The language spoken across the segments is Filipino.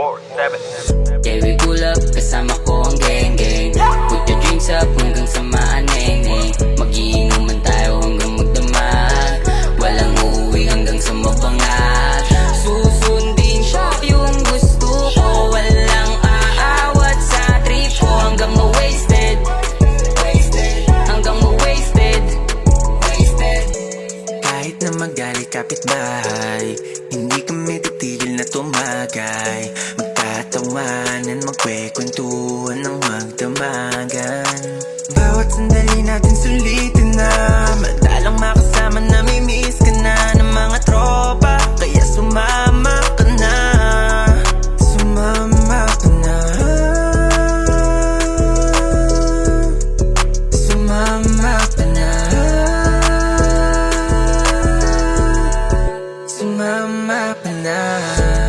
4, 7. Yeah, we pull up, kasama ko ang gang-gang. Put your drinks up hanggang sa maaneng-neng. Magiinuman tayo hanggang magdamag. Walang uuwi hanggang sa mabangat. Susundin siya yung gusto ko. Walang aawat sa trip ko. Hanggang ma-wasted. Hanggang ma-wasted. Kahit na magalit kapitbahay, hindi kami titigil na tumagay. Magtatawanan, magkwekwentuhan ng magdamagan. Bawat sandali natin sulitin na, madalang makasama na mimiss ka na ng mga tropa. Kaya sumama ka na, sumama ka na, sumama ka na, sumama ka na.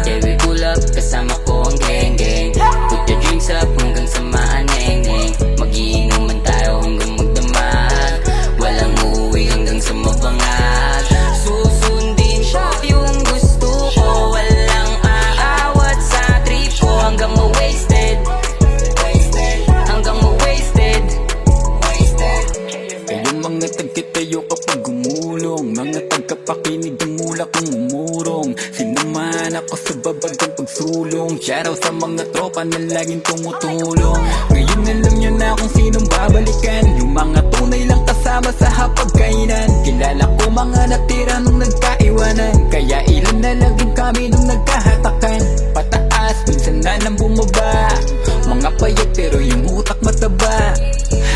Yeah, we pull up, kasama ko ang gang-gang. Put your drinks up hanggang sa maaneng-neng. Magiinuman tayo hanggang magdamag. Walang uuwi hanggang sa mabangat. Susundin siya yung gusto ko. Walang aawat sa trip ko. Hanggang ma-wasted. Hanggang ma-wasted. Kayong mga tagkitayo kapag gumulong, mga tagapakinig ang mula kong umurong. Sinamahan ako sa babagang pagsulong. Shoutout sa mga tropa na laging tumutulong. Ngayon alam nyo na kung sinong babalikan. Yung mga tunay lang kasama sa hapagkainan. Kilala ko mga natira nung nagkaiwanan. Kaya ilan na lang din kami nung nagkahatakan. Pataas, minsan na lang bumaba. Mga payat pero yung utak mataba.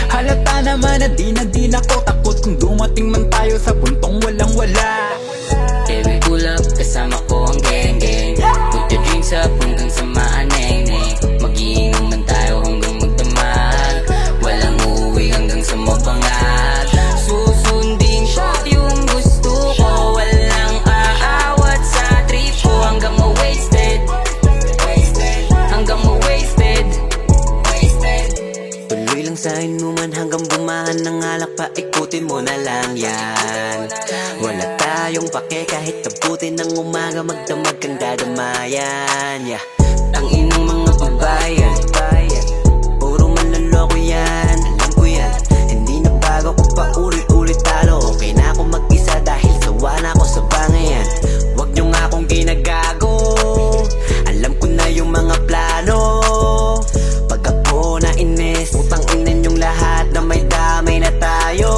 Halata naman na di na ako takot kung dumating man tayo sa puntong walang wala. Yeah, we pull up, kasama ko ang gang-gang. Put your drinks up hanggang sa maaneng-neng. Magiinuman tayo hanggang magdamag. Walang uuwi hanggang sa mabangat. Susundin siya yung gusto ko. Walang aawat sa trip ko. Hanggang ma-wasted. Hanggang ma-wasted. Tuloy lang sa inuman hanggang bumahan ng alak, paikutin mo na lang yan. Wala tayong pake kahit tabutin ng umaga, magdamag kang dadamayan. Yeah. Ang inang mga babayan, puro manloloko yan. Alam ko yan, hindi na bago ko pa ulit-ulit talo. Okay na ako mag-isa dahil sawa na ako sa bangayan. Huwag nyo nga akong ginagago, alam ko na yung mga plano. Pag ako na inis, putang inin yung lahat na may damay na tayo.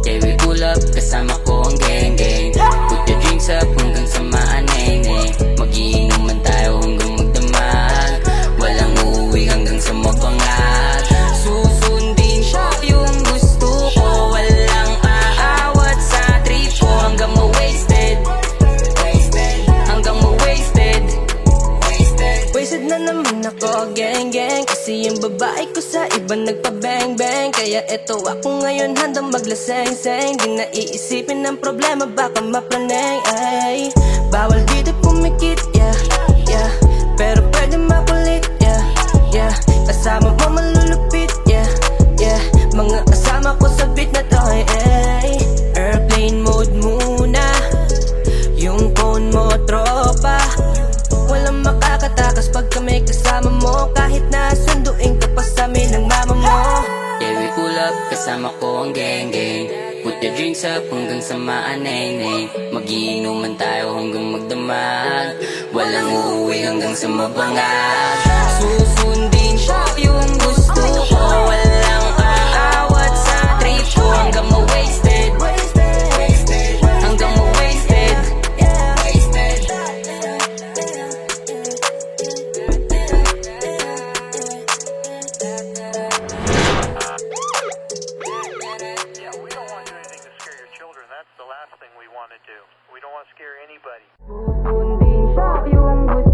Yeah, we pull up, kasama ko ang gang-gang. Put your drinks up hanggang sa maaneng-neng. Magiinuman tayo hanggang magdamag. Walang uuwi hanggang sa mabangat. Susundin siya yung gusto ko. Walang aawat sa trip ko. Hanggang ma-wasted. Hanggang ma-wasted. Wasted na naman ako, gang-gang. Kasi yung babae ko sa iba nagpa-bang-bang. Kaya eto ako ngayon handang maglaseng-seng. Di na iisipin ng problema, baka maplaneng. Ay, bawal dito pumikit, yeah, yeah. Pero pwede makulit, yeah, yeah. Kasama mo malulupit, yeah, yeah. Mga kasama ko sa beat na to, ay. Airplane mode muna, yung phone mo tropa. Walang makakatakas pag kami kasama mo. Kahit na sunduin ka pa sa amin ng mama mo. Yeah, we pull up, kasama ko ang gang-gang. Put your drinks up hanggang sa maaneng-neng. Magiinuman tayo hanggang magdamag. Walang uuwi hanggang sa mabangat. Susundin siya yung gusto ko. Walang aawat sa trip ko. Hanggang ma-wasted. Hanggang ma-wasted. Yeah, we don't want to do anything to scare your children. That's the last thing we want to do. We don't want to scare anybody. Susundin siya yung gusto